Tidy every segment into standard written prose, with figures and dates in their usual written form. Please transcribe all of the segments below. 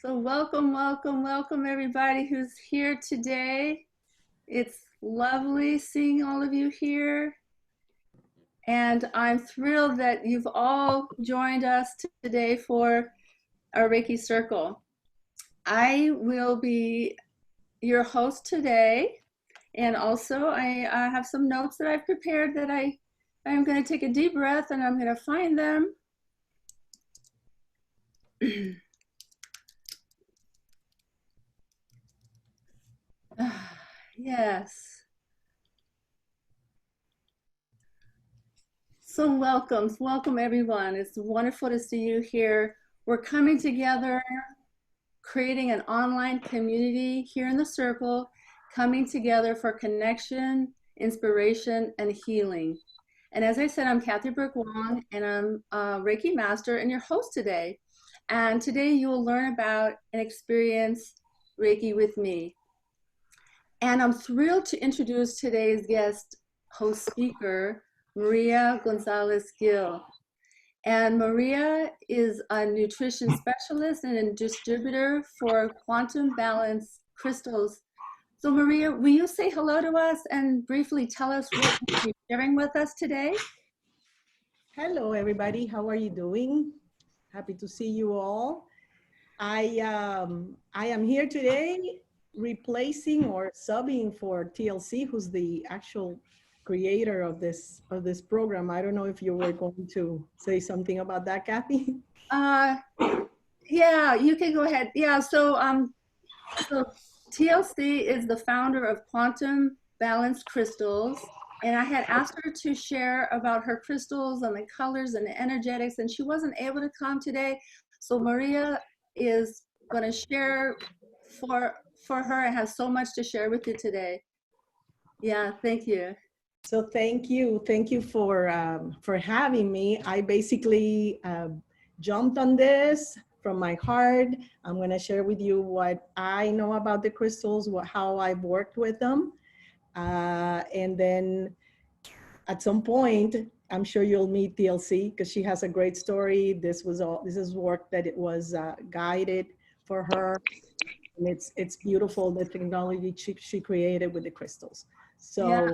So welcome, welcome, welcome everybody who's here today. It's lovely seeing all of you here. And I'm thrilled that you've all joined us today for our Reiki Circle. I will be your host today. And also I have some notes that I've prepared that I'm going to take a deep breath and I'm going to find them. Yes. So welcome everyone. It's wonderful to see you here. We're coming together, creating an online community here in the circle, coming together for connection, inspiration, and healing. And as I said, I'm Kathy Brook-Wong, and I'm a Reiki Master and your host today. And today you will learn about and experience Reiki with me. And I'm thrilled to introduce today's guest host speaker, Maria Gonzalez-Gil. And Maria is a nutrition specialist and a distributor for quantum balance crystals. So Maria, will you say hello to us and briefly tell us what you're sharing with us today? Hello, everybody. How are you doing? Happy to see you all. I am here today replacing or subbing for TLC, who's the actual creator of this program. I don't know if you were going to say something about that, Kathy. Yeah, you can go ahead. Yeah, so TLC is the founder of Quantum Balance Crystals, and I had asked her to share about her crystals and the colors and the energetics, and she wasn't able to come today. So Maria is going to share for her and has so much to share with you today. Yeah, thank you. So thank you for having me. I basically jumped on this from my heart. I'm going to share with you what I know about the crystals, how I've worked with them, and then at some point, I'm sure you'll meet TLC because she has a great story. This is work that it was guided for her, and it's beautiful, the technology she created with the crystals. So.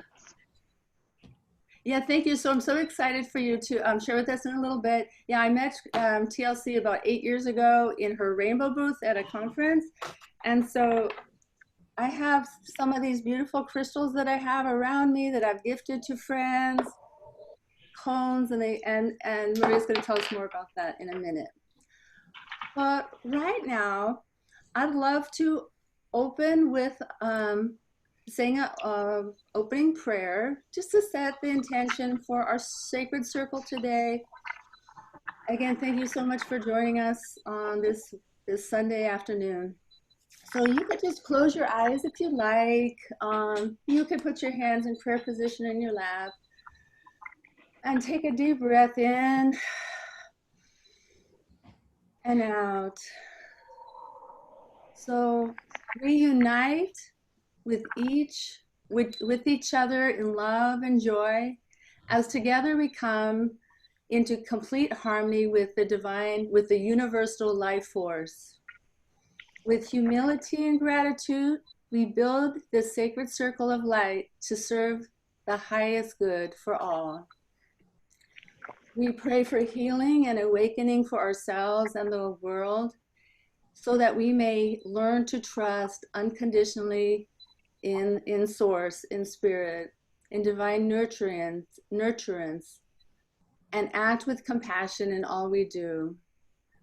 Yeah, thank you. So I'm so excited for you to share with us in a little bit. Yeah, I met TLC about 8 years ago in her rainbow booth at a conference. And so I have some of these beautiful crystals that I have around me that I've gifted to friends, cones, and Maria's going to tell us more about that in a minute. But right now, I'd love to open with saying an opening prayer just to set the intention for our sacred circle today. Again, thank you so much for joining us on this Sunday afternoon. So you could just close your eyes if you like. You could put your hands in prayer position in your lap and take a deep breath in and out. So reunite with each other in love and joy, as together we come into complete harmony with the divine, with the universal life force. With humility and gratitude, we build the sacred circle of light to serve the highest good for all. We pray for healing and awakening for ourselves and the world, so that we may learn to trust unconditionally in source, in spirit, in divine nurturance, and act with compassion in all we do.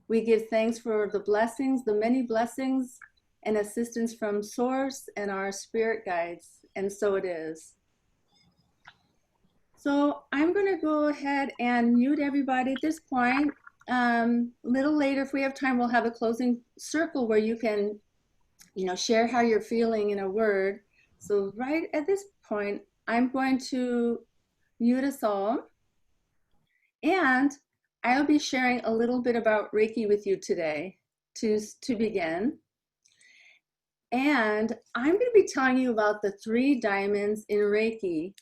We give thanks for the blessings, the many blessings and assistance from source and our spirit guides, and so it is. So I'm going to go ahead and mute everybody at this point. A little later, if we have time, we'll have a closing circle where you can, share how you're feeling in a word. So right at this point, I'm going to mute us all, and I'll be sharing a little bit about Reiki with you today to begin. And I'm going to be telling you about the 3 diamonds in Reiki.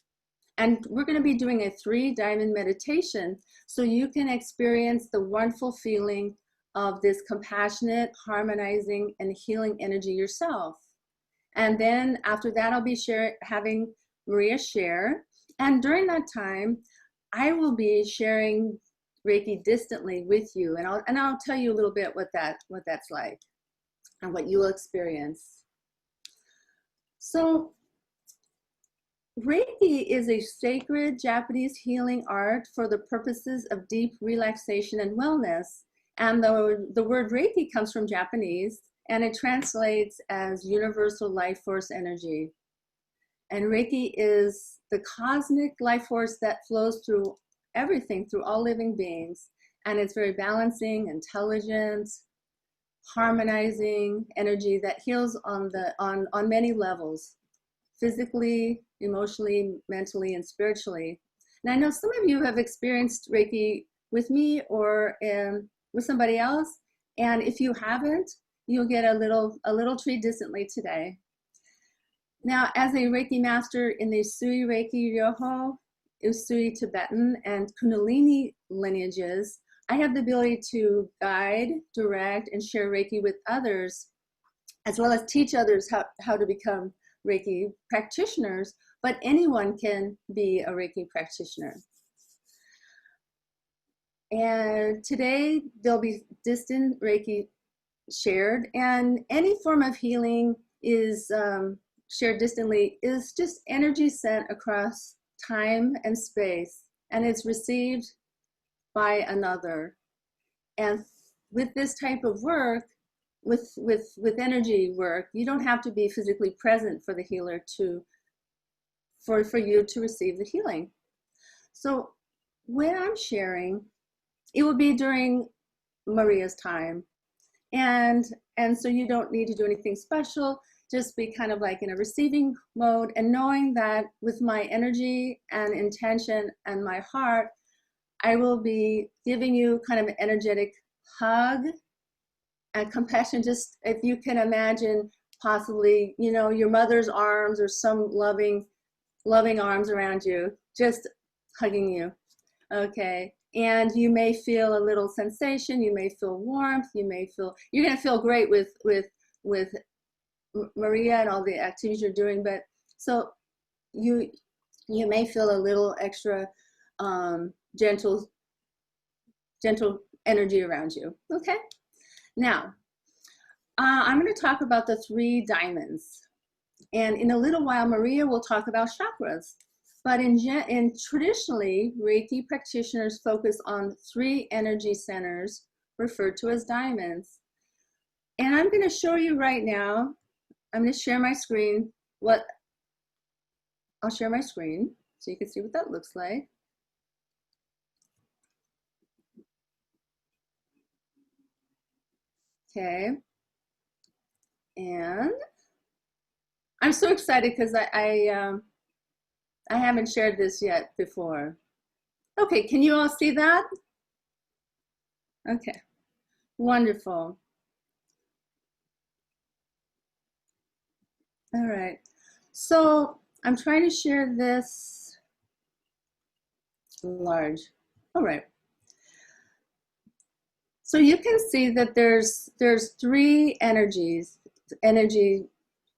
And we're going to be doing a 3-diamond meditation so you can experience the wonderful feeling of this compassionate, harmonizing, and healing energy yourself. And then after that, I'll be having Maria share. And during that time, I will be sharing Reiki distantly with you. And I'll tell you a little bit what that's like and what you will experience. So Reiki is a sacred Japanese healing art for the purposes of deep relaxation and wellness. And the word Reiki comes from Japanese, and it translates as universal life force energy. And Reiki is the cosmic life force that flows through everything, through all living beings. And it's very balancing, intelligent, harmonizing energy that heals on many levels, physically, emotionally, mentally, and spiritually. And I know some of you have experienced Reiki with me or with somebody else. And if you haven't, you'll get a little treat distantly today. Now, as a Reiki master in the Usui Reiki Ryoho, Usui Tibetan, and Kundalini lineages, I have the ability to guide, direct, and share Reiki with others, as well as teach others how to become Reiki practitioners, but anyone can be a Reiki practitioner. And today there'll be distant Reiki shared, and any form of healing is shared distantly is just energy sent across time and space, and it's received by another. And with this type of work, with energy work, you don't have to be physically present for the healer for you to receive the healing. So when I'm sharing, it will be during Maria's time. And so you don't need to do anything special, just be kind of like in a receiving mode, and knowing that with my energy and intention and my heart, I will be giving you kind of an energetic hug and compassion. Just if you can imagine possibly, your mother's arms or some loving arms around you, just hugging you. Okay. And you may feel a little sensation, you may feel warmth, you're going to feel great with Maria and all the activities you're doing, but so you may feel a little extra gentle energy around you. Okay. Now, I'm going to talk about the 3 diamonds, and in a little while, Maria will talk about chakras. But in traditionally, Reiki practitioners focus on 3 energy centers referred to as diamonds. And I'm going to show you right now. I'm going to share my screen. I'll share my screen so you can see what that looks like. Okay. And I'm so excited because I haven't shared this yet before. Okay, can you all see that? Okay, wonderful. All right, so I'm trying to share this large. All right. So you can see that there's 3 energy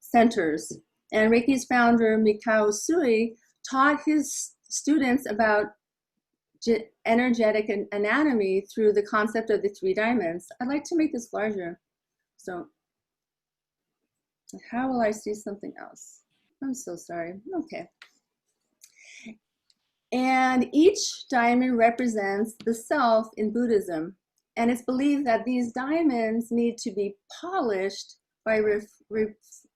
centers, and Reiki's founder Mikao Usui taught his students about energetic anatomy through the concept of the 3 diamonds. I'd like to make this larger. So how will I see something else? I'm so sorry. Okay. And each diamond represents the self in Buddhism. And it's believed that these diamonds need to be polished by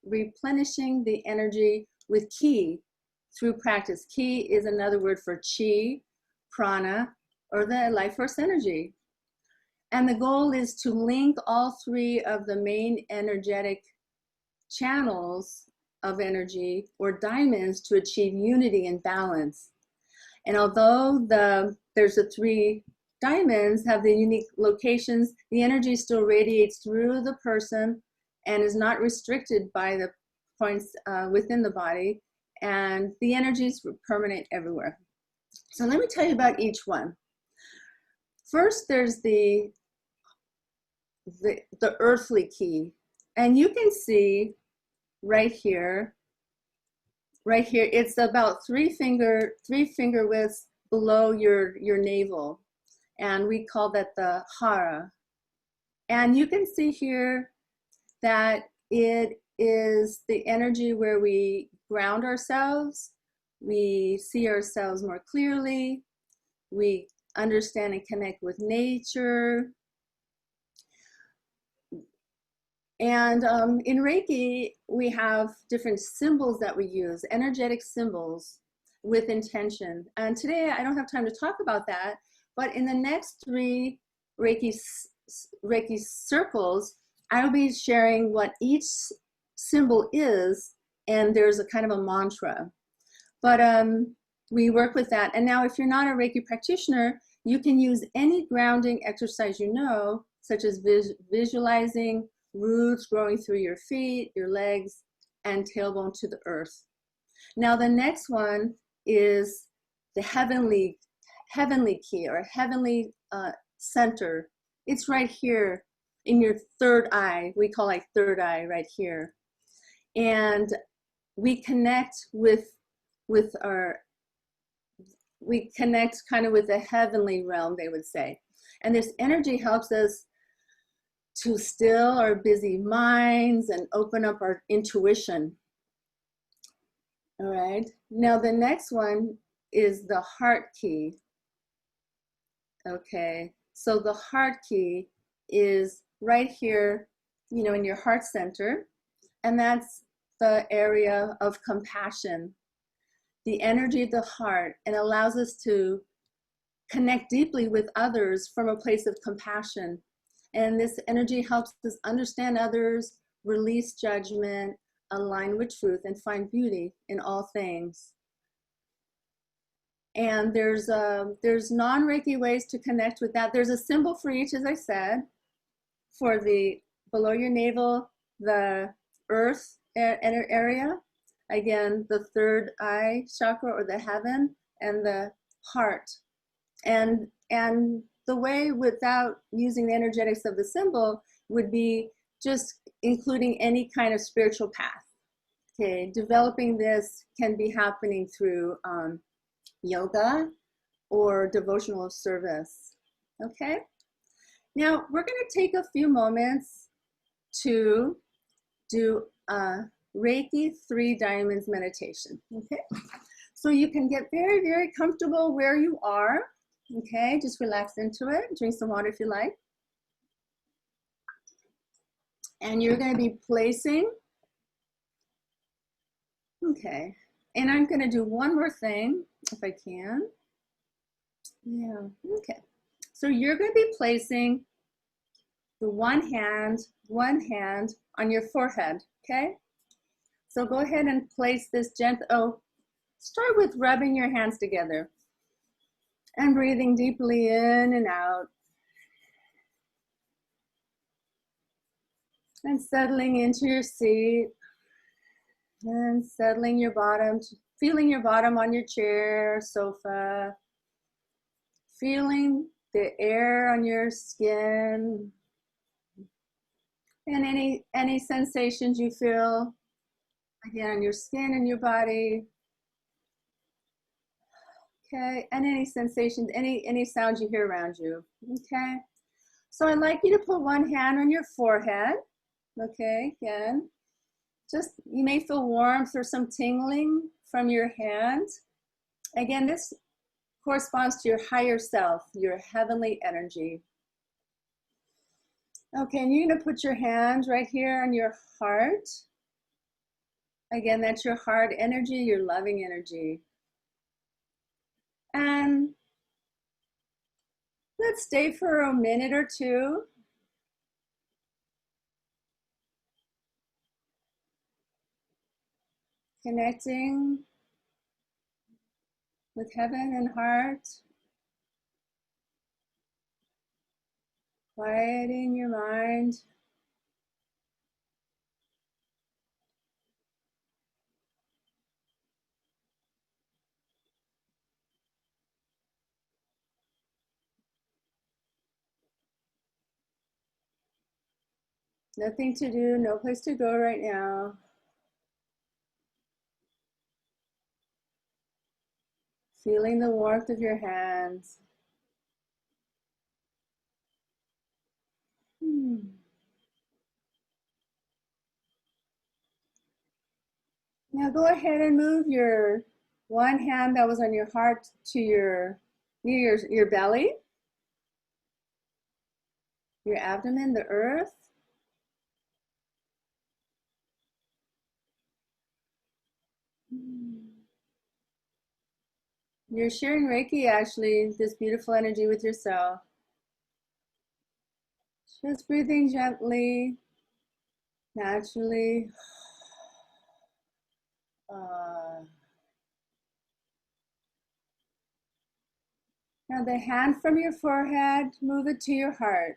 replenishing the energy with ki through practice. Ki is another word for chi, prana, or the life force energy. And the goal is to link all 3 of the main energetic channels of energy, or diamonds, to achieve unity and balance. And although there's the 3 diamonds have the unique locations, the energy still radiates through the person and is not restricted by the points within the body, and the energy is permanent everywhere. So let me tell you about each one. First, there's the the earthly key. And you can see right here, it's about three finger widths below your navel. And we call that the hara. And you can see here that it is the energy where we ground ourselves, we see ourselves more clearly, we understand and connect with nature. And in Reiki, we have different symbols that we use, energetic symbols with intention. And today I don't have time to talk about that, but in the next 3 Reiki circles, I'll be sharing what each symbol is, and there's a kind of a mantra. But we work with that. And now if you're not a Reiki practitioner, you can use any grounding exercise you know, such as visualizing roots growing through your feet, your legs, and tailbone to the earth. Now the next one is the heavenly key, or heavenly center. It's right here in your third eye. We call like third eye right here. And we connect we connect kind of with the heavenly realm, they would say. And this energy helps us to still our busy minds and open up our intuition. All right. Now the next one is the heart key. Okay. So the heart key is right here, you know, in your heart center. And that's the area of compassion, the energy of the heart, and allows us to connect deeply with others from a place of compassion. And this energy helps us understand others, release judgment, align with truth, and find beauty in all things. And there's non-Reiki ways to connect with that. There's a symbol for each, as I said, for the below your navel, the earth area, again, the third eye chakra or the heaven, and the heart. And the way without using the energetics of the symbol would be just including any kind of spiritual path. Okay, developing this can be happening through yoga or devotional service. Okay, now we're going to take a few moments to do a Reiki 3 diamonds meditation. Okay, so you can get very, very comfortable where you are. Okay, just relax into it. Drink some water if you like. And you're going to be placing, okay, and I'm going to do one more thing if I can. Yeah, okay. So you're going to be placing the one hand on your forehead, okay? So go ahead and place this start with rubbing your hands together and breathing deeply in and out. And settling into your seat and settling your bottom, feeling your bottom on your chair, sofa, feeling the air on your skin, and any sensations you feel, again, on your skin and your body. Okay, and any sensations, any sounds you hear around you. Okay, so I'd like you to put one hand on your forehead. Okay, again, just you may feel warmth or some tingling from your hand. Again, this corresponds to your higher self, your heavenly energy. Okay, and you're gonna put your hand right here on your heart. Again, that's your heart energy, your loving energy. And let's stay for a minute or two. Connecting with heaven and heart. Quieting your mind. Nothing to do, no place to go right now. Feeling the warmth of your hands. Now go ahead and move your one hand that was on your heart to near your belly, your abdomen, the earth. You're sharing Reiki, actually, this beautiful energy with yourself. Just breathing gently, naturally. Now the hand from your forehead, move it to your heart.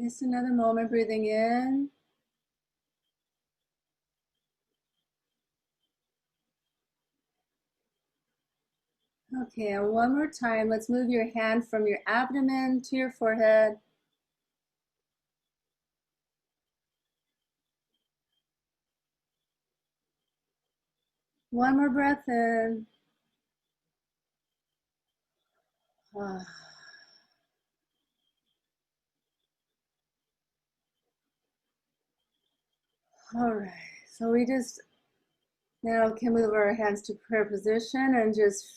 Just another moment breathing in. Okay, and one more time, let's move your hand from your abdomen to your forehead. One more breath in. All right, so we just now can move our hands to prayer position and just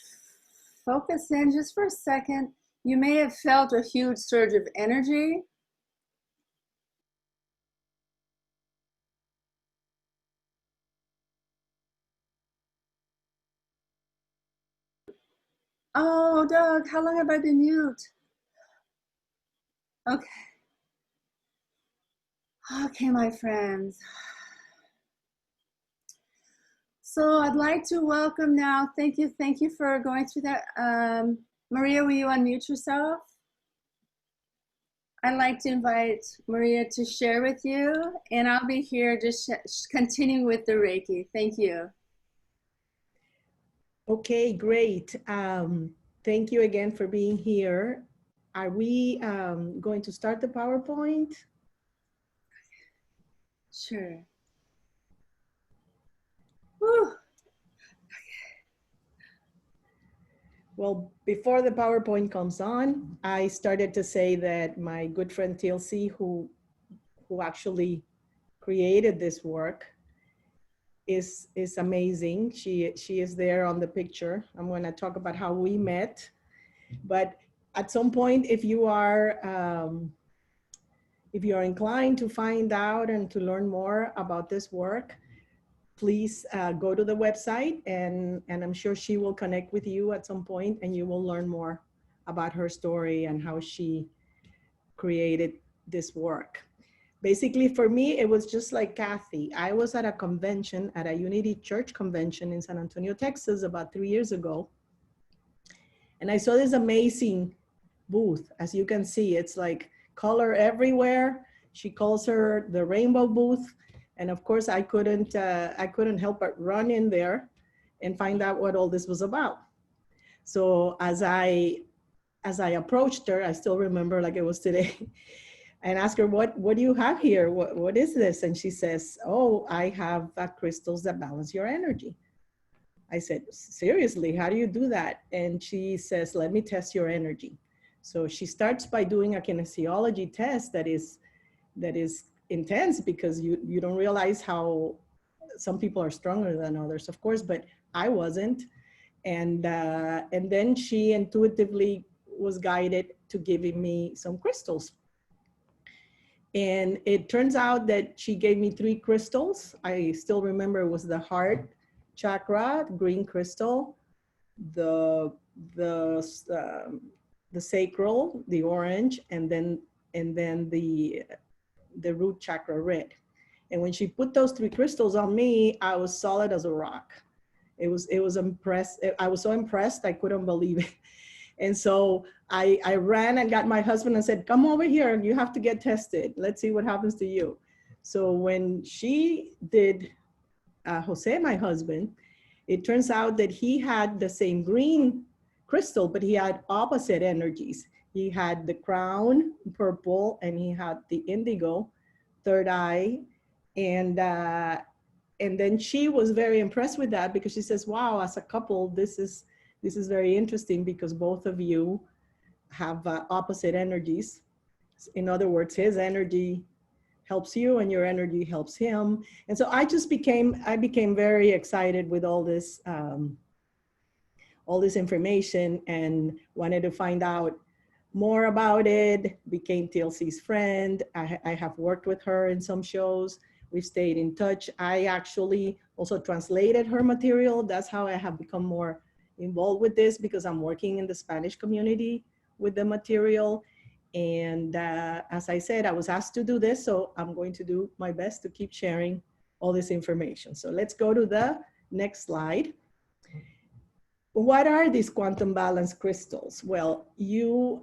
focus in just for a second. You may have felt a huge surge of energy. Oh, Doug, how long have I been mute? Okay. Okay, my friends. So I'd like to welcome now, thank you for going through that. Maria, will you unmute yourself? I'd like to invite Maria to share with you, and I'll be here just continuing with the Reiki. Thank you. Okay, great. Thank you again for being here. Are we going to start the PowerPoint? Sure. Whew. Well, before the PowerPoint comes on, I started to say that my good friend TLC, who actually created this work, is amazing. She is there on the picture. I'm going to talk about how we met. But at some point, if you are inclined to find out and to learn more about this work, please go to the website, and I'm sure she will connect with you at some point, and you will learn more about her story and how she created this work. Basically, for me, it was just like Kathy. I was at a convention, at a Unity Church convention in San Antonio, Texas, about 3 years ago. And I saw this amazing booth. As you can see, it's like color everywhere. She calls her the rainbow booth. And of course, I couldn't help but run in there and find out what all this was about. So as I approached her, I still remember like it was today, and asked her, what do you have here? What is this? And she says, oh, I have crystals that balance your energy. I said, seriously, how do you do that? And she says, let me test your energy. So she starts by doing a kinesiology test that is intense, because you don't realize how some people are stronger than others, of course, but I wasn't. And then she intuitively was guided to giving me some crystals. And it turns out that she gave me 3 crystals. I still remember it was the heart chakra, green crystal, the sacral, the orange, and then the root chakra, red. And when she put those 3 crystals on me, I was solid as a rock. It was impressed. I was so impressed, I couldn't believe it. And so I ran and got my husband and said, come over here, you have to get tested. Let's see what happens to you. So when she did Jose, my husband, it turns out that he had the same green crystal, but he had opposite energies. He had the crown purple and he had the indigo, third eye. And then she was very impressed with that because she says, wow, as a couple, this is very interesting because both of you have opposite energies. In other words, his energy helps you and your energy helps him. And so I became very excited with all this information and wanted to find out more about it, became TLC's friend. I have worked with her in some shows. We've stayed in touch. I actually also translated her material. That's how I have become more involved with this because I'm working in the Spanish community with the material. And as I said, I was asked to do this, so I'm going to do my best to keep sharing all this information. So let's go to the next slide. What are these quantum balance crystals? Well, you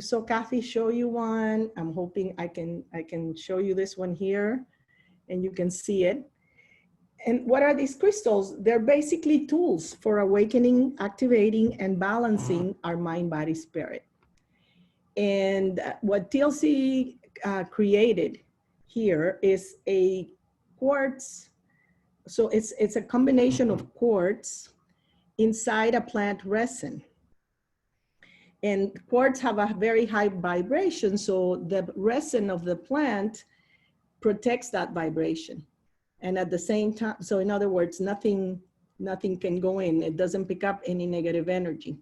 saw Kathy show you one. I'm hoping I can show you this one here and you can see it. And what are these crystals? They're basically tools for awakening, activating, and balancing our mind, body, spirit. And what TLC created here is a quartz. So it's a combination of quartz inside a plant resin. And quartz have a very high vibration, so the resin of the plant protects that vibration. And at the same time, so in other words, nothing can go in. It doesn't pick up any negative energy.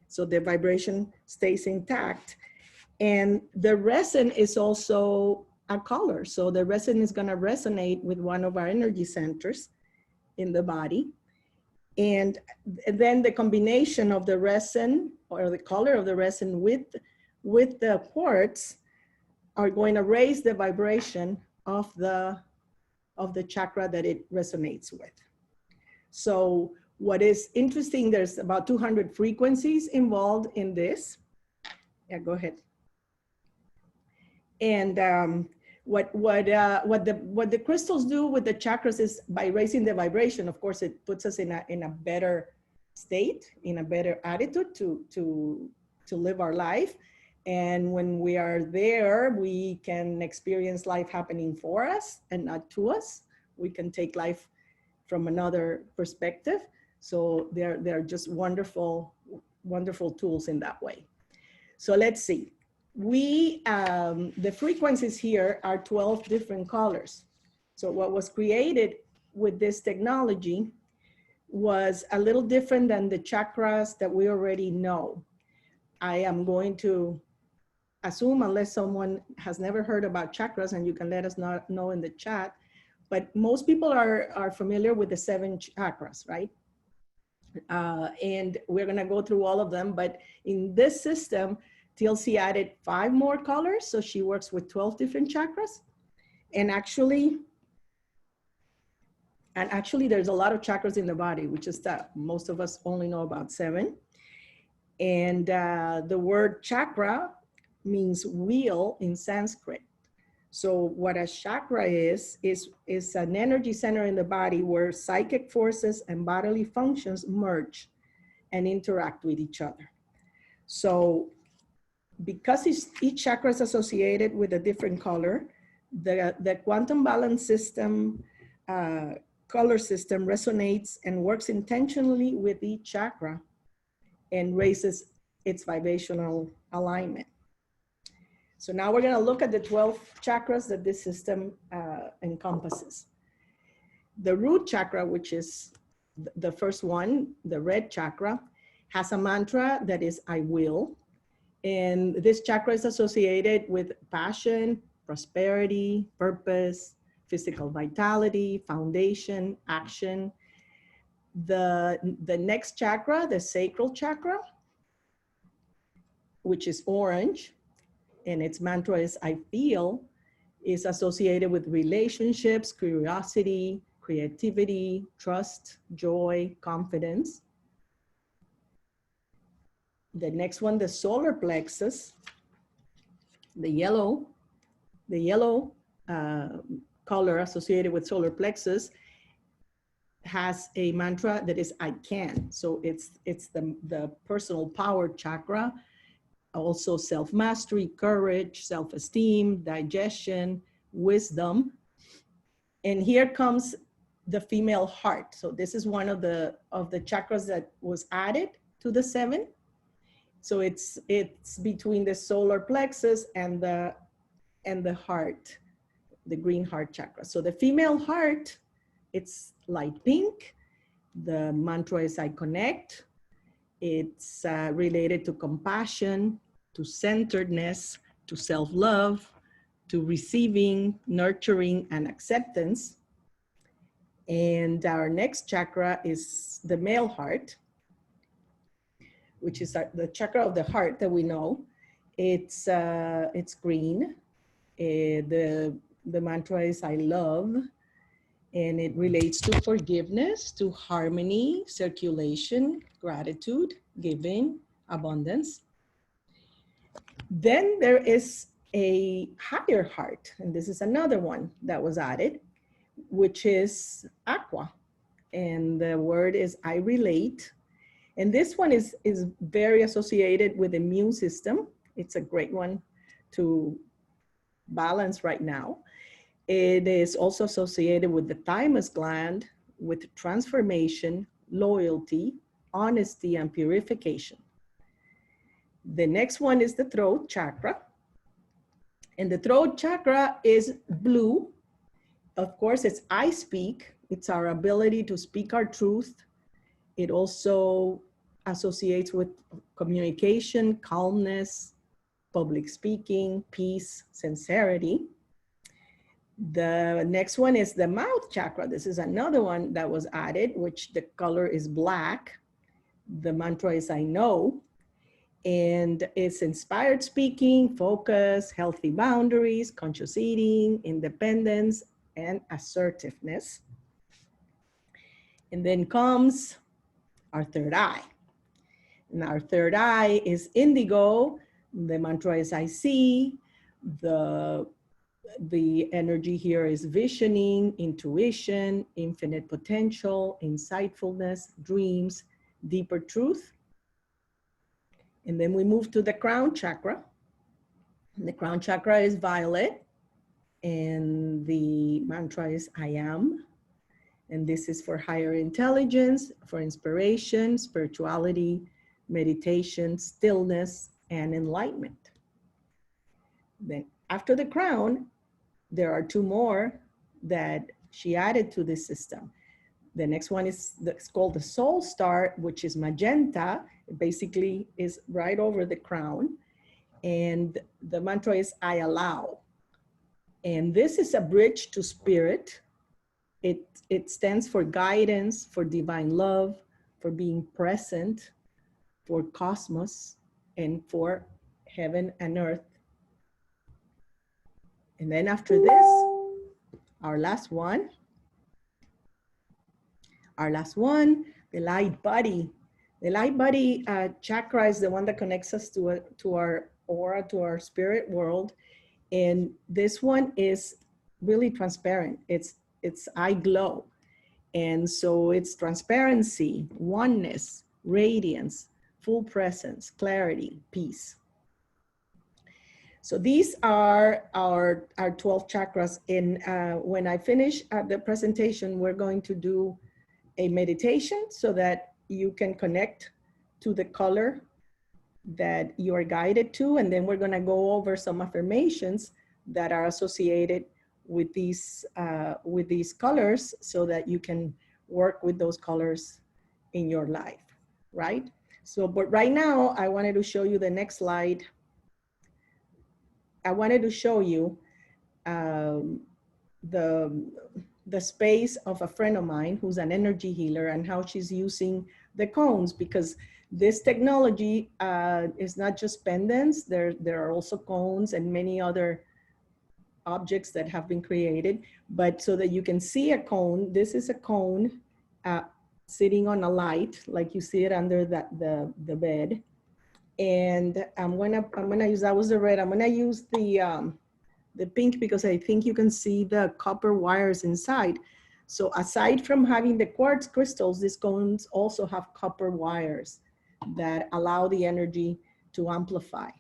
So the vibration stays intact. And the resin is also a color. So the resin is gonna resonate with one of our energy centers in the body. And then the combination of the resin or the color of the resin with the quartz are going to raise the vibration of the chakra that it resonates with. So what is interesting, there's about 200 frequencies involved in this. Yeah, go ahead. And what the crystals do with the chakras is by raising the vibration, of course, it puts us in a better state, in a better attitude to live our life. And when we are there, we can experience life happening for us and not to us. We can take life from another perspective. So they're just wonderful, wonderful tools in that way. So let's see. The frequencies here are 12 different colors. So what was created with this technology was a little different than the chakras that we already know. I am going to assume, unless someone has never heard about chakras, and you can let us know in the chat, but most people are familiar with the 7 chakras, right? And we're gonna go through all of them, but in this system, TLC added 5 more colors, so she works with 12 different chakras. And actually there's a lot of chakras in the body, which is that most of us only know about 7. And the word chakra means wheel in Sanskrit. So what a chakra is an energy center in the body where psychic forces and bodily functions merge and interact with each other. So because each chakra is associated with a different color, the quantum balance system, color system resonates and works intentionally with each chakra and raises its vibrational alignment. So now we're gonna look at the 12 chakras that this system encompasses. The root chakra, which is the first one, the red chakra, has a mantra that is, I will. And this chakra is associated with passion, prosperity, purpose, physical vitality, foundation, action. The next chakra, the sacral chakra, which is orange, and its mantra is I feel, is associated with relationships, curiosity, creativity, trust, joy, confidence. The next one, the solar plexus, the yellow color associated with solar plexus has a mantra that is I can. So it's the personal power chakra, also self-mastery, courage, self-esteem, digestion, wisdom. And here comes the female heart. So this is one of the chakras that was added to the 7. So it's between the solar plexus and the heart, the green heart chakra. So the female heart, it's light pink. The mantra is I connect. It's related to compassion, to centeredness, to self-love, to receiving, nurturing, and acceptance. And our next chakra is the male heart, which is the chakra of the heart that we know. It's green. The mantra is I love, and it relates to forgiveness, to harmony, circulation, gratitude, giving, abundance. Then there is a higher heart, and this is another one that was added, which is aqua. And the word is I relate. And this one is very associated with the immune system. It's a great one to balance right now. It is also associated with the thymus gland, with transformation, loyalty, honesty, and purification. The next one is the throat chakra. And the throat chakra is blue. Of course, it's I speak. It's our ability to speak our truth. It also associates with communication, calmness, public speaking, peace, sincerity. The next one is the mouth chakra. This is another one that was added, which the color is black. The mantra is I know. And it's inspired speaking, focus, healthy boundaries, conscious eating, independence, and assertiveness. And then comes our third eye. And our third eye is indigo. The mantra is I see. The energy here is visioning, intuition, infinite potential, insightfulness, dreams, deeper truth. And then we move to the crown chakra. And the crown chakra is violet. And the mantra is I am. And this is for higher intelligence, for inspiration, spirituality, meditation, stillness, and enlightenment. Then after the crown, there are 2 more that she added to this system. The next one is it's called the soul star, which is magenta. It basically is right over the crown. And the mantra is I allow. And this is a bridge to spirit. It stands for guidance, for divine love, for being present, for cosmos, and for heaven and earth. And then after this, our last one, the light body. The light body chakra is the one that connects us to our aura, to our spirit world. And this one is really transparent. It's I glow. And so it's transparency, oneness, radiance, full presence, clarity, peace. So these are our 12 chakras. And when I finish the presentation, we're going to do a meditation so that you can connect to the color that you are guided to. And then we're going to go over some affirmations that are associated with these colors so that you can work with those colors in your life, right? So, but right now I wanted to show you the next slide. I wanted to show you the space of a friend of mine who's an energy healer and how she's using the cones, because this technology is not just pendants. There are also cones and many other objects that have been created, but so that you can see a cone. This is a cone sitting on a light, like you see it under the bed. And I'm gonna use, that was the red. I'm gonna use the pink because I think you can see the copper wires inside. So aside from having the quartz crystals, these cones also have copper wires that allow the energy to amplify.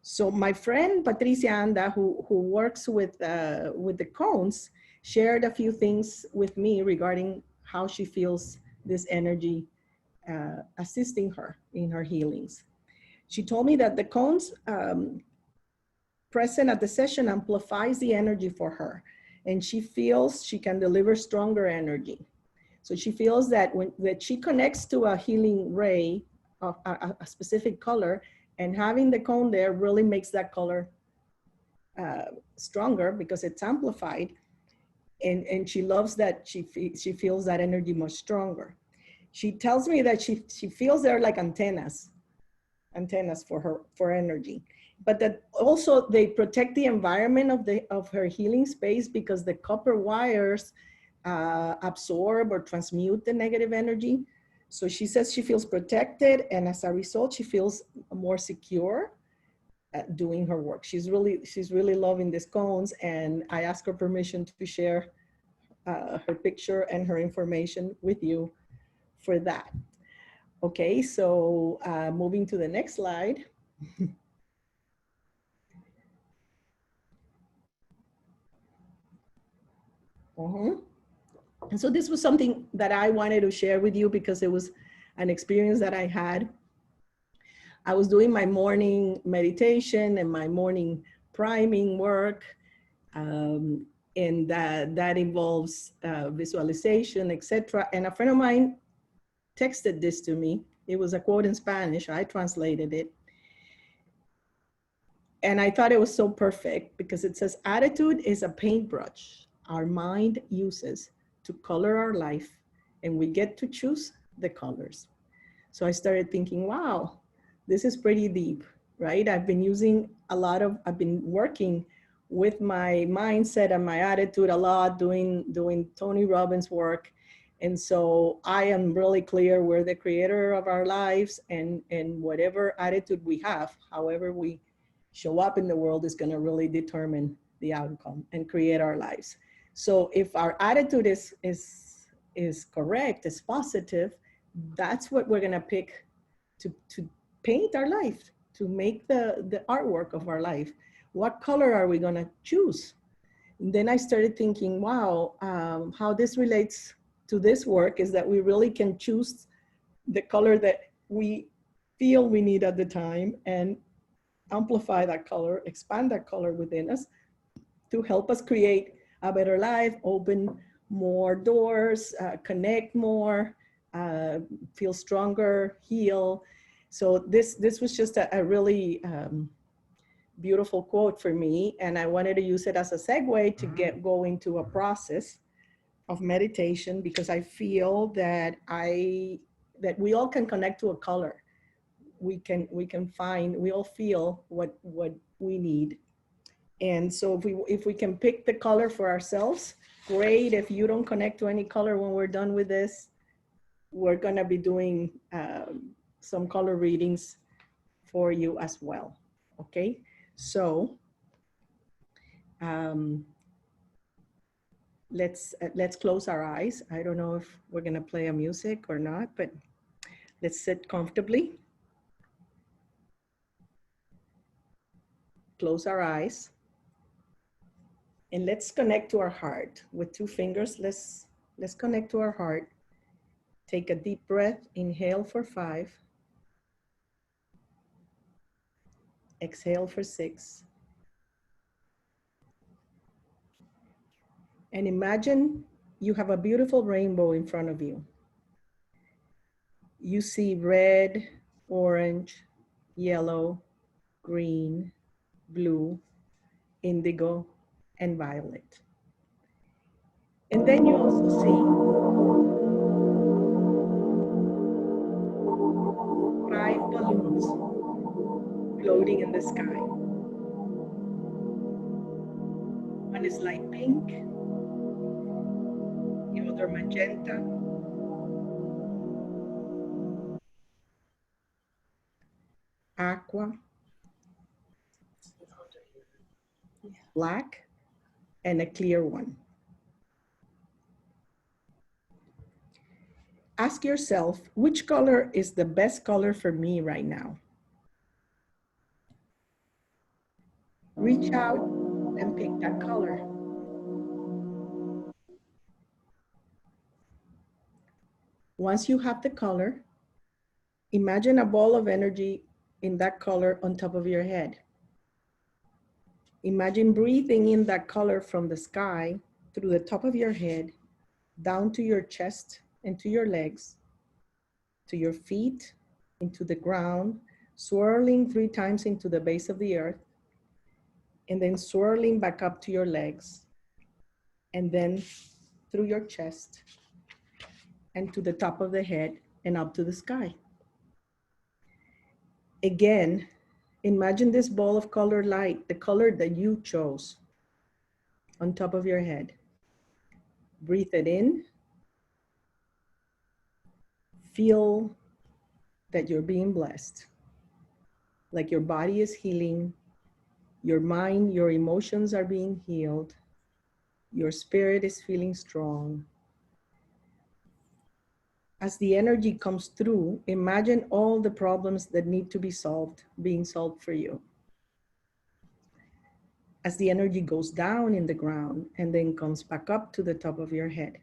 So my friend Patricia Anda, who works with the cones, shared a few things with me regarding how she feels this energy assisting her in her healings. She told me that the cones present at the session amplifies the energy for her, and she feels she can deliver stronger energy. So she feels that that she connects to a healing ray of a specific color, and having the cone there really makes that color stronger because it's amplified. And she loves that she feels that energy much stronger. She tells me that she feels they're like antennas for energy, but that also they protect the environment of her healing space because the copper wires absorb or transmute the negative energy. So she says she feels protected, and as a result, she feels more secure at doing her work. She's really loving these cones, and I asked her permission to share her picture and her information with you for that. Okay, so moving to the next slide. And so this was something that I wanted to share with you because it was an experience that I had. I was doing my morning meditation and my morning priming work, and that involves visualization, etc. And a friend of mine texted this to me. It was a quote in Spanish. I translated it. And I thought it was so perfect because it says, attitude is a paintbrush our mind uses to color our life, and we get to choose the colors. So I started thinking, wow, this is pretty deep, right? I've been working with my mindset and my attitude a lot, doing Tony Robbins work. And so I am really clear we're the creator of our lives, and whatever attitude we have, however we show up in the world, is going to really determine the outcome and create our lives. So if our attitude is correct, is positive, that's what we're going to pick to paint our life, to make the artwork of our life. What color are we going to choose? And then I started thinking, wow, how this relates to this work is that we really can choose the color that we feel we need at the time and amplify that color, expand that color within us to help us create a better life, open more doors, connect more, feel stronger, heal. So this was just a really beautiful quote for me, and I wanted to use it as a segue to go into a process of meditation, because I feel that we all can connect to a color. We all feel what we need. And so if we can pick the color for ourselves, great. If you don't connect to any color when we're done with this, we're going to be doing some color readings for you as well. Okay, so let's close our eyes. I don't know if we're going to play a music or not, but let's sit comfortably. Close our eyes. And let's connect to our heart with 2 fingers. Let's connect to our heart. Take a deep breath. Inhale for 5. Exhale for 6. And imagine you have a beautiful rainbow in front of you. You see red, orange, yellow, green, blue, indigo, and violet. And then you also see 5 balloons floating in the sky. One is light pink, the other magenta, aqua, black, and a clear one. Ask yourself, which color is the best color for me right now? Reach out and pick that color. Once you have the color, imagine a ball of energy in that color on top of your head. Imagine breathing in that color from the sky through the top of your head, down to your chest and to your legs, to your feet, into the ground, swirling 3 times into the base of the earth, and then swirling back up to your legs, and then through your chest and to the top of the head and up to the sky. Again, imagine this ball of colored light, the color that you chose, on top of your head. Breathe it in. Feel that you're being blessed, like your body is healing, your mind, your emotions are being healed, your spirit is feeling strong. As the energy comes through, imagine all the problems that need to be solved, being solved for you. As the energy goes down in the ground and then comes back up to the top of your head,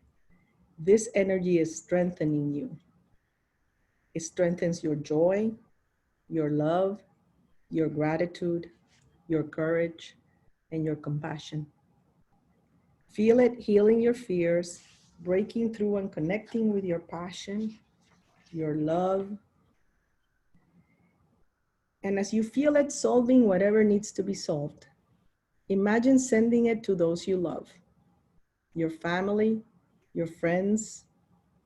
this energy is strengthening you. It strengthens your joy, your love, your gratitude, your courage, and your compassion. Feel it healing your fears, breaking through and connecting with your passion, your love. And as you feel it solving whatever needs to be solved, imagine sending it to those you love, your family, your friends,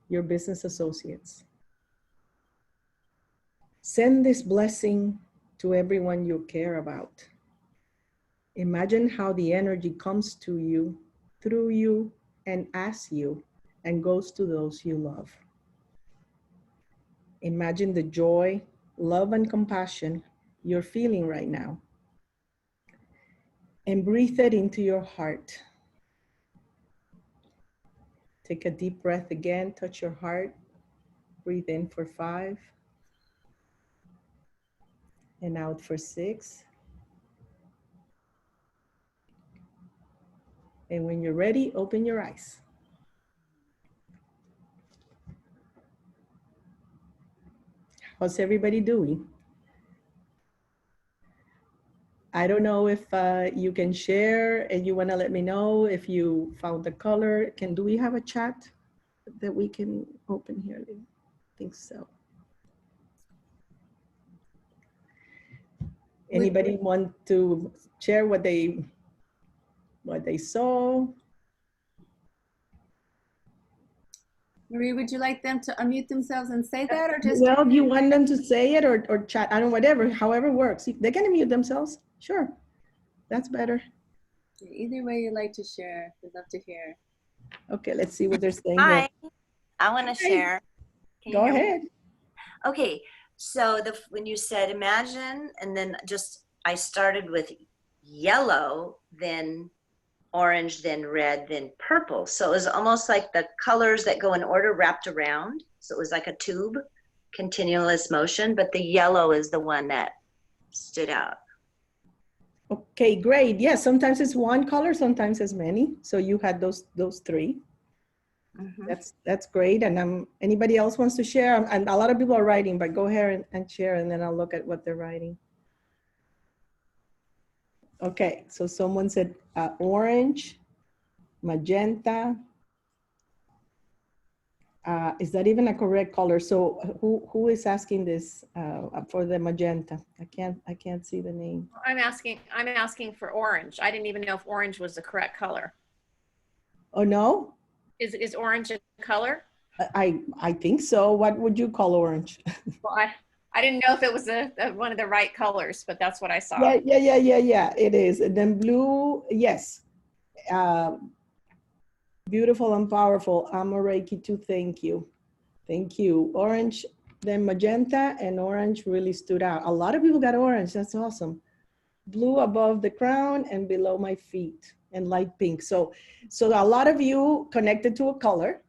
your business associates. Send this blessing to everyone you care about. Imagine how the energy comes to you, through you, and as you, and goes to those you love. Imagine the joy, love, and compassion you're feeling right now. And breathe it into your heart. Take a deep breath again, touch your heart. Breathe in for 5. And out for 6. And when you're ready, open your eyes. How's everybody doing? I don't know if you can share and you want to let me know if you found the color. Do we have a chat that we can open here? I think so. Anybody want to share what they saw? Maria, would you like them to unmute themselves and say that, or just? Well, do you want them to say it or chat? I don't know, whatever, however works. They can unmute themselves. Sure, that's better. Either way you like to share, we'd love to hear. Okay, let's see what they're saying. Hi, I want to share. Go ahead. Okay, so when you said imagine, and then I started with yellow, then orange, then red, then purple. So it was almost like the colors that go in order wrapped around. So it was like a tube, continuous motion, but the yellow is the one that stood out. Okay, great. Yeah, sometimes it's one color, sometimes it's many. So you had those 3. Mm-hmm. That's great. And anybody else wants to share? And a lot of people are writing, but go ahead and share, and then I'll look at what they're writing. Okay, so someone said orange, magenta. Is that even a correct color? So who is asking this for the magenta? I can't see the name. I'm asking for orange. I didn't even know if orange was the correct color. Oh no? Is orange a color? I think so. What would you call orange? Well, I didn't know if it was one of the right colors, but that's what I saw. Yeah, it is. And then blue, yes. Beautiful and powerful. I'm a Reiki too, thank you. Thank you. Orange, then magenta, and orange really stood out. A lot of people got orange, that's awesome. Blue above the crown and below my feet, and light pink. So a lot of you connected to a color,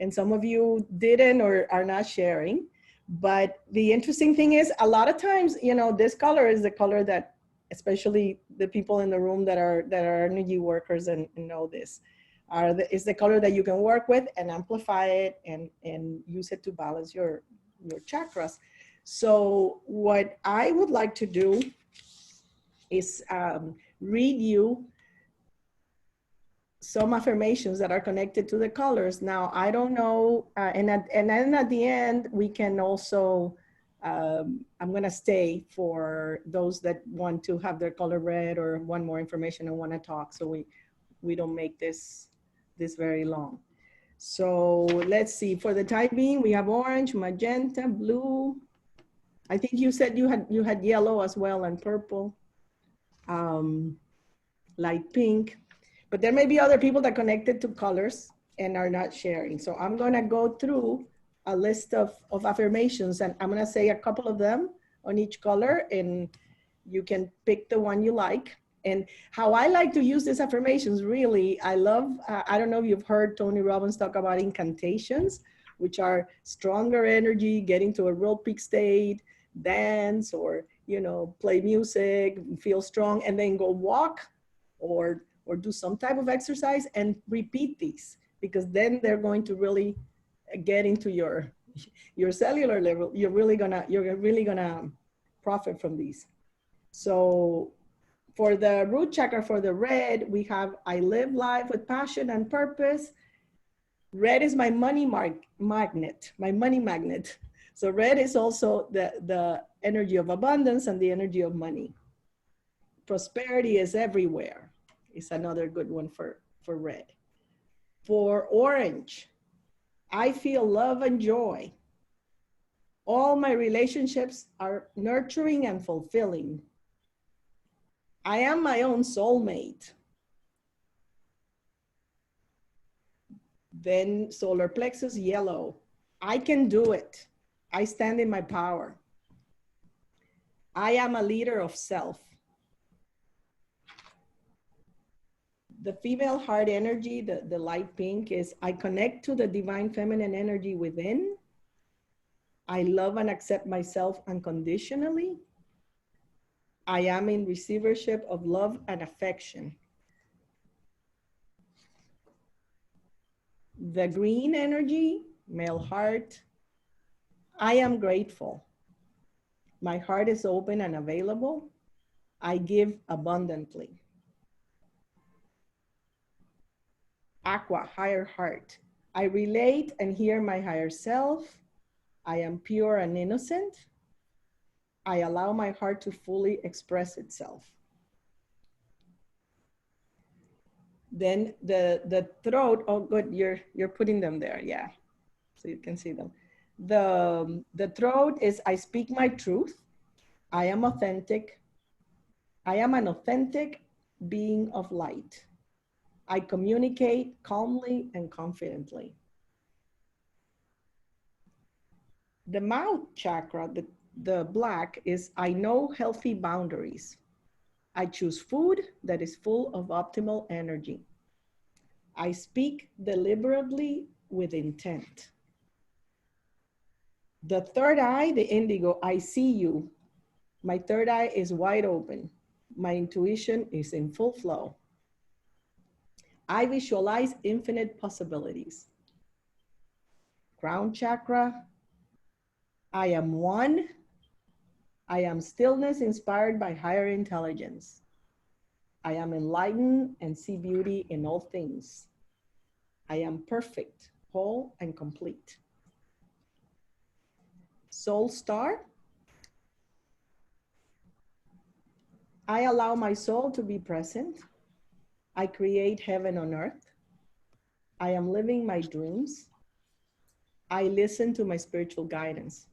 and some of you didn't or are not sharing. But the interesting thing is, a lot of times, you know, this color is the color that, especially the people in the room that are energy workers and know this, is the color that you can work with and amplify it and use it to balance your chakras. So what I would like to do is read you some affirmations that are connected to the colors. Now, I don't know, and then at the end, we can also, I'm gonna stay for those that want to have their color read or want more information and wanna talk, so we don't make this very long. So let's see, for the time being, we have orange, magenta, blue. I think you said you had yellow as well and purple, light pink. But there may be other people that connected to colors and are not sharing. So I'm gonna go through a list of affirmations, and I'm gonna say a couple of them on each color, and you can pick the one you like. And how I like to use these affirmations, really, I love, I don't know if you've heard Tony Robbins talk about incantations, which are stronger energy, getting to a real peak state, dance, or, you know, play music, feel strong, and then go walk or do some type of exercise and repeat these, because then they're going to really get into your cellular level. You're really gonna profit from these. So for the root chakra, for the red, we have, I live life with passion and purpose. Red is my money magnet, my money magnet. So red is also the energy of abundance and the energy of money. Prosperity is everywhere. It's another good one for red. For orange, I feel love and joy. All my relationships are nurturing and fulfilling. I am my own soulmate. Then solar plexus, yellow. I can do it. I stand in my power. I am a leader of self. The female heart energy, the light pink, is I connect to the divine feminine energy within. I love and accept myself unconditionally. I am in receivership of love and affection. The green energy, male heart, I am grateful. My heart is open and available. I give abundantly. Aqua, higher heart. I relate and hear my higher self. I am pure and innocent. I allow my heart to fully express itself. Then the throat, oh good, you're putting them there, yeah, so you can see them. The throat is I speak my truth. I am authentic. I am an authentic being of light. I communicate calmly and confidently. The mouth chakra, the black, is I know healthy boundaries. I choose food that is full of optimal energy. I speak deliberately with intent. The third eye, the indigo, I see you. My third eye is wide open. My intuition is in full flow. I visualize infinite possibilities. Crown chakra, I am one. I am stillness inspired by higher intelligence. I am enlightened and see beauty in all things. I am perfect, whole, and complete. Soul star, I allow my soul to be present. I create heaven on earth. I am living my dreams. I listen to my spiritual guidance.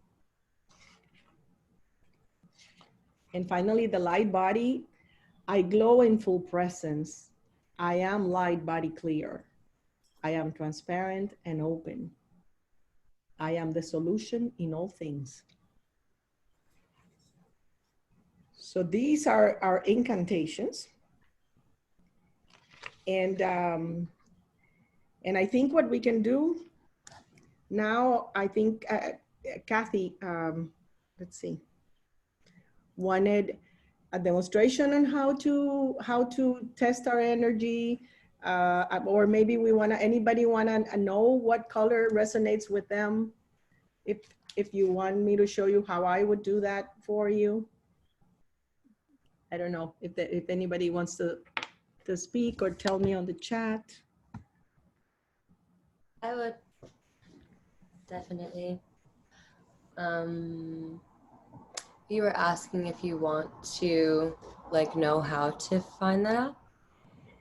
And finally, the light body, I glow in full presence. I am light body clear. I am transparent and open. I am the solution in all things. So these are our incantations. And I think what we can do Now I think Kathy, let's see, wanted a demonstration on how to test our energy, or maybe we wanna, anybody wanna know what color resonates with them? If you want me to show you how I would do that for you. I don't know if anybody wants to speak or tell me on the chat. I would definitely. You were asking if you want to like know how to find that out?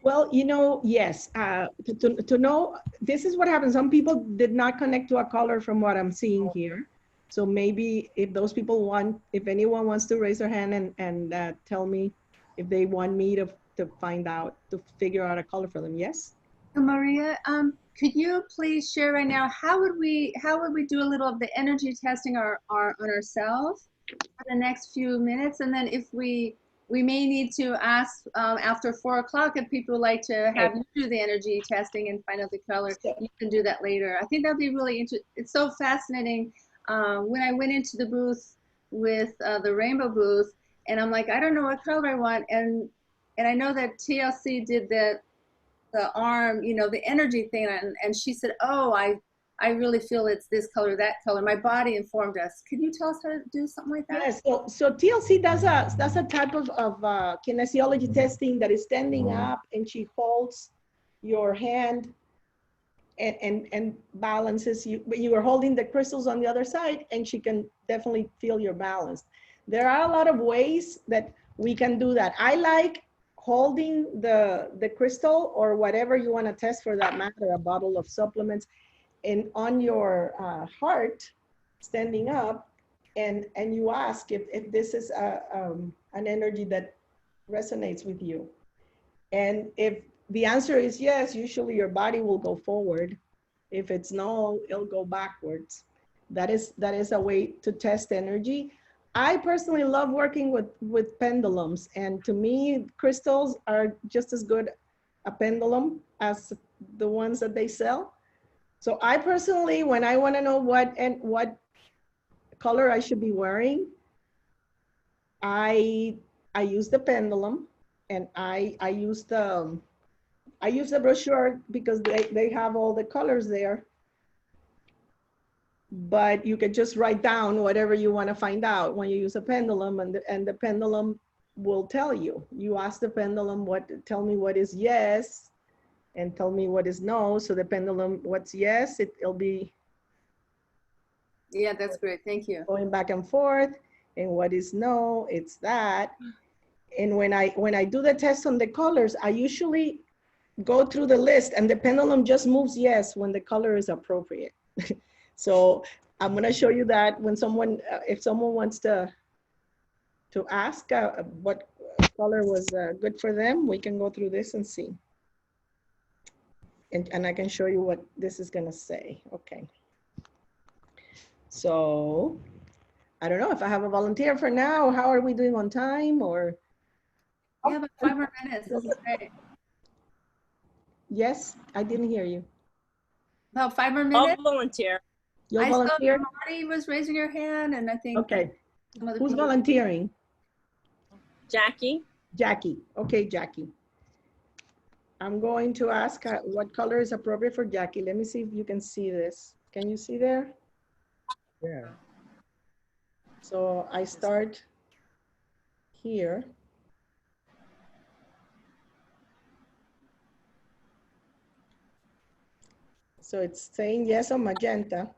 Well, you know, yes, to know, this is what happens. Some people did not connect to a color from what I'm seeing here. So maybe if those people want, if anyone wants to raise their hand and tell me if they want me to find out, to figure out a color for them. Yes? Maria, could you please share right now, how would we do a little of the energy testing on ourselves for the next few minutes? And then if we may need to ask after 4 o'clock if people would like to have you do the energy testing and find out the color, you can do that later. I think that'd be really interesting. It's so fascinating. When I went into the booth with the rainbow booth, and I'm like, I don't know what color I want, and I know that TLC did the arm, you know, the energy thing, and she said, oh, I really feel it's this color, that color. My body informed us. Could you tell us how to do something like that? Yes, so TLC does a type of kinesiology testing that is standing up, and she holds your hand and balances you, but you are holding the crystals on the other side, and she can definitely feel your balance. There are a lot of ways that we can do that. I like holding the crystal or whatever you want to test for that matter, a bottle of supplements, and on your heart, standing up, and you ask if this is an energy that resonates with you. And if the answer is yes, usually your body will go forward. If it's no, it'll go backwards. That is a way to test energy. I personally love working with pendulums, and to me, crystals are just as good a pendulum as the ones that they sell. So I personally, when I want to know what color I should be wearing, I use the pendulum, and I use the brochure because they have all the colors there. But you can just write down whatever you want to find out when you use a pendulum, and the pendulum will tell you. You ask the pendulum tell me what is yes, and tell me what is no. So the pendulum, what's yes, it'll be. Yeah, that's great. Thank you. Going back and forth, and what is no, it's that. And when I do the test on the colors, I usually go through the list, and the pendulum just moves yes when the color is appropriate. So I'm going to show you that when someone, if someone wants to ask what color was good for them, we can go through this and see. And I can show you what this is going to say. Okay. So I don't know if I have a volunteer for now. How are we doing on time, or? We have 5 more minutes. This is great. Yes, I didn't hear you. About 5 more I'll minutes. volunteer. You'll I saw volunteer? Marty was raising her hand, and I think. Okay. some other Who's people- volunteering? Jackie. Jackie. Okay, Jackie. I'm going to ask what color is appropriate for Jackie. Let me see if you can see this. Can you see there? Yeah. So I start here. So it's saying yes on magenta.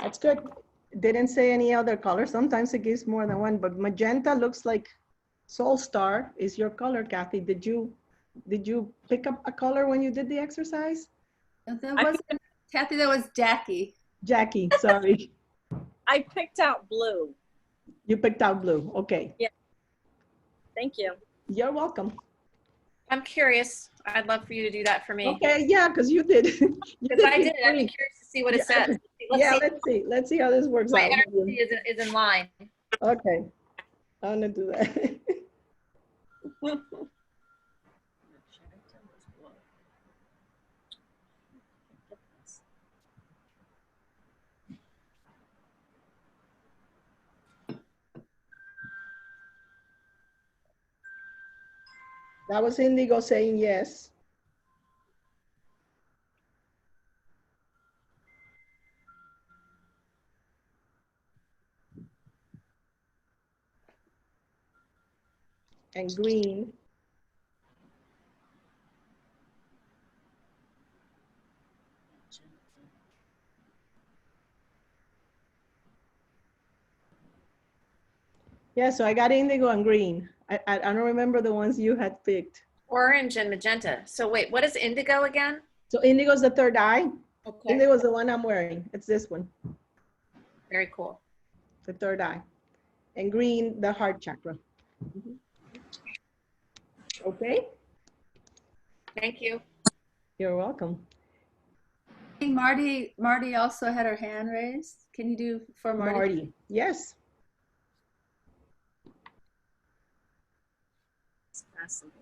That's good. Didn't say any other color. Sometimes it gives more than one, but magenta looks like Soul Star is your color, Kathy. Did you pick up a color when you did the exercise? That wasn't Kathy, that was Jackie. Jackie, sorry. I picked out blue. You picked out blue. Okay. Thank you. You're welcome. I'm curious. I'd love for you to do that for me. Okay, yeah, because you did. You Because I did. I'd be great. curious to see what it Yeah. says. Yeah, let's see. Let's see how this works My out. energy is in line. Okay, I'm gonna do that. That was Indigo saying yes. And green. Yeah, so I got indigo and green. I don't remember the ones you had picked. Orange and magenta. So wait, what is indigo again? So indigo is the third eye. Okay. Indigo is the one I'm wearing. It's this one, Very cool. the third eye. And green, the heart chakra. Okay, Thank you. you're welcome. I think Marty also had her hand raised. Can you do for Marty? Marty, yes. It's fascinating.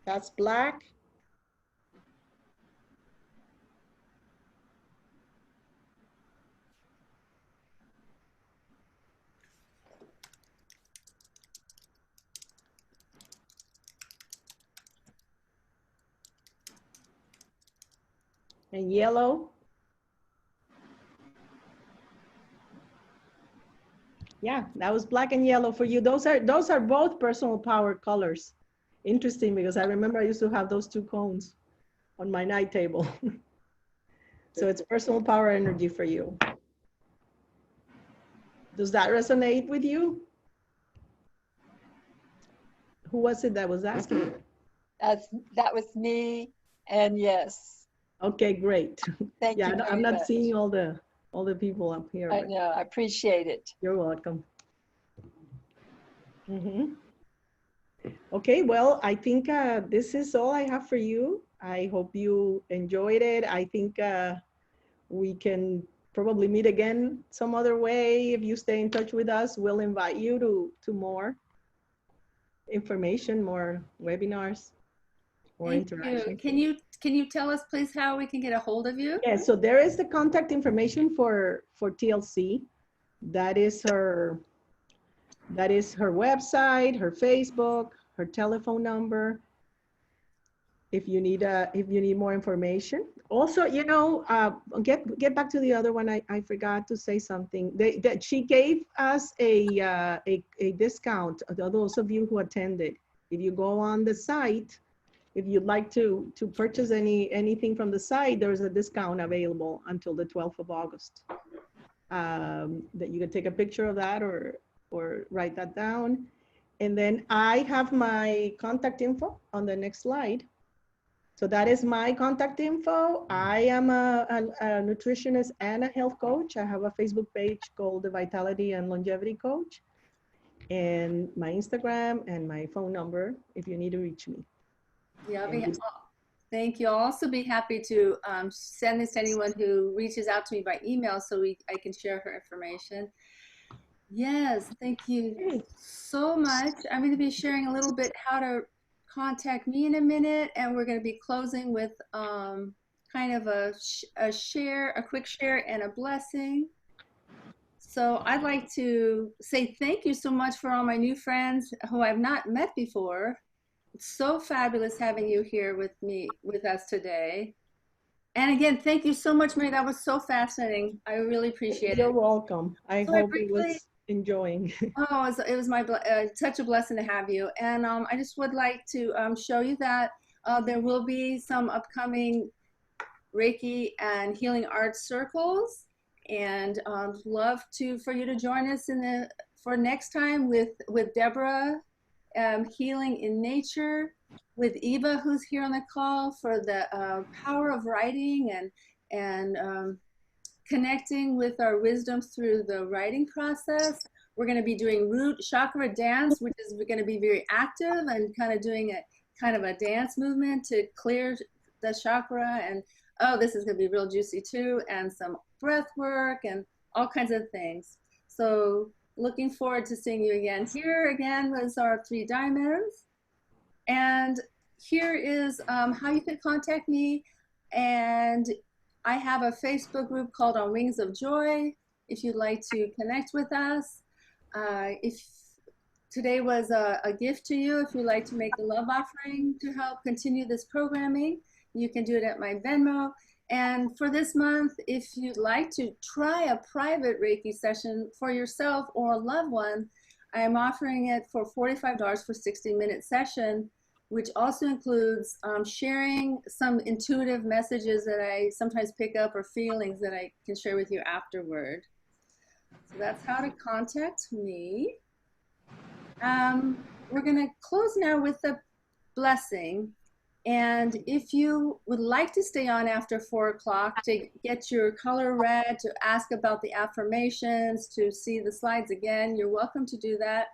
That's black. And yellow. Yeah, that was black and yellow for you. Those are both personal power colors. Interesting, because I remember I used to have those two cones on my night table. So it's personal power energy for you. Does that resonate with you? Who was it that was asking? That was me, and yes. Okay, great. Thank Yeah, you. I'm very not much. seeing all the people up here. I but know. I appreciate it. You're welcome. Okay, well, I think this is all I have for you. I hope you enjoyed it. I think we can probably meet again some other way. If you stay in touch with us, we'll invite you to more information, more webinars, more Thank interaction. you. Can you tell us please how we can get a hold of you? Yeah, so there is the contact information for TLC. That is her website, her Facebook, her telephone number. If you need more information. Also, you know, get back to the other one. I forgot to say something. That she gave us a discount. Those of you who attended, if you go on the site, if you'd like to purchase anything from the site, there's a discount available until the 12th of August. That you can take a picture of that or write that down. And then I have my contact info on the next slide. So that is my contact info. I am a nutritionist and a health coach. I have a Facebook page called the Vitality and Longevity Coach, and my Instagram and my phone number if you need to reach me. Yeah, thank you. I'll also be happy to send this to anyone who reaches out to me by email so I can share her information. Yes, thank you so much. I'm going to be sharing a little bit how to contact me in a minute, and we're going to be closing with kind of a quick share and a blessing. So I'd like to say thank you so much for all my new friends who I've not met before. It's so fabulous having you here with us today. And again, thank you so much, Maria. That was so fascinating. I really appreciate it. You're welcome. I So hope it was enjoying. Oh, it was such a blessing to have you. And I just would like to show you that there will be some upcoming Reiki and Healing Arts Circles, and love for you to join us for next time with Deborah, Healing in Nature, with Eva, who's here on the call, for the power of writing and connecting with our wisdom through the writing process. We're going to be doing root chakra dance, which is going to be very active and kind of doing a dance movement to clear the chakra. And oh, this is going to be real juicy too, and some breath work and all kinds of things. So looking forward to seeing you again. Here again was our 3 diamonds. And here is how you can contact me. And I have a Facebook group called On Wings of Joy if you'd like to connect with us. If today was a gift to you, if you'd like to make a love offering to help continue this programming, you can do it at my Venmo. And for this month, if you'd like to try a private Reiki session for yourself or a loved one, I am offering it for $45 for 60-minute session, which also includes sharing some intuitive messages that I sometimes pick up or feelings that I can share with you afterward. So that's how to contact me. We're going to close now with a blessing. And if you would like to stay on after 4 o'clock to get your color red, to ask about the affirmations, to see the slides again, you're welcome to do that.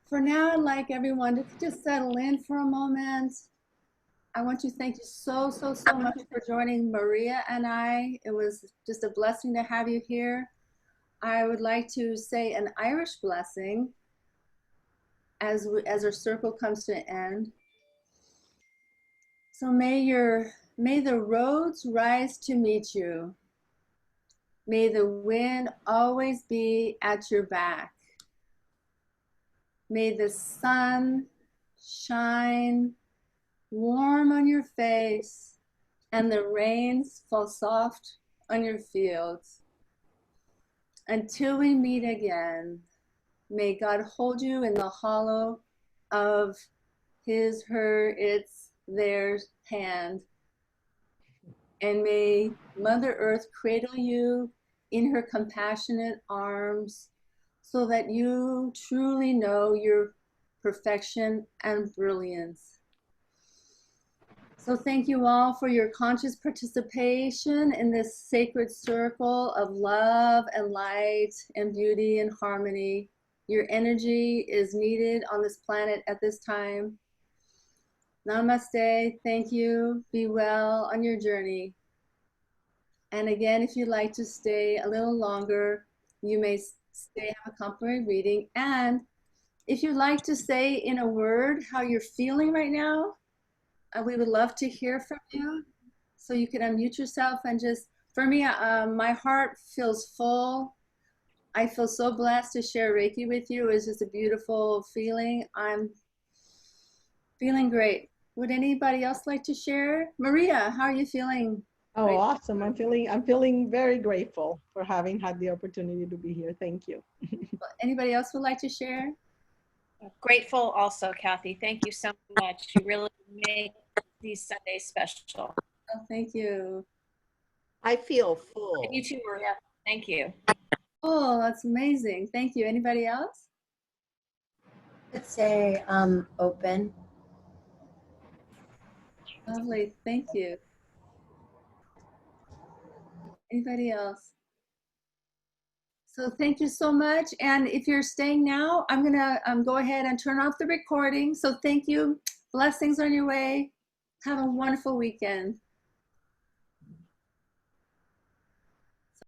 For now, I'd like everyone to just settle in for a moment. I want to thank you so much for joining Maria and I. It was just a blessing to have you here. I would like to say an Irish blessing as our circle comes to an end. So may the roads rise to meet you. May the wind always be at your back. May the sun shine warm on your face and the rains fall soft on your fields. Until we meet again, may God hold you in the hollow of his, her, its, theirs hand. And may Mother Earth cradle you in her compassionate arms so that you truly know your perfection and brilliance. So thank you all for your conscious participation in this sacred circle of love and light and beauty and harmony. Your energy is needed on this planet at this time. Namaste. Thank you. Be well on your journey. And again, if you'd like to stay a little longer, you may stay, have a complimentary reading. And if you'd like to say in a word how you're feeling right now, we would love to hear from you. So you can unmute yourself and just, for me, my heart feels full. I feel so blessed to share Reiki with you. It's just a beautiful feeling. I'm feeling great. Would anybody else like to share? Maria, how are you feeling? Oh, awesome. I'm feeling very grateful for having had the opportunity to be here. Thank you. Anybody else would like to share? Grateful also, Kathy. Thank you so much. You really make these Sundays special. Oh, thank you. I feel full. And you too, Maria. Thank you. Oh, that's amazing. Thank you. Anybody else? I'd say open. Lovely. Thank you. Anybody else? So thank you so much. And if you're staying now, I'm going to go ahead and turn off the recording. So thank you. Blessings on your way. Have a wonderful weekend.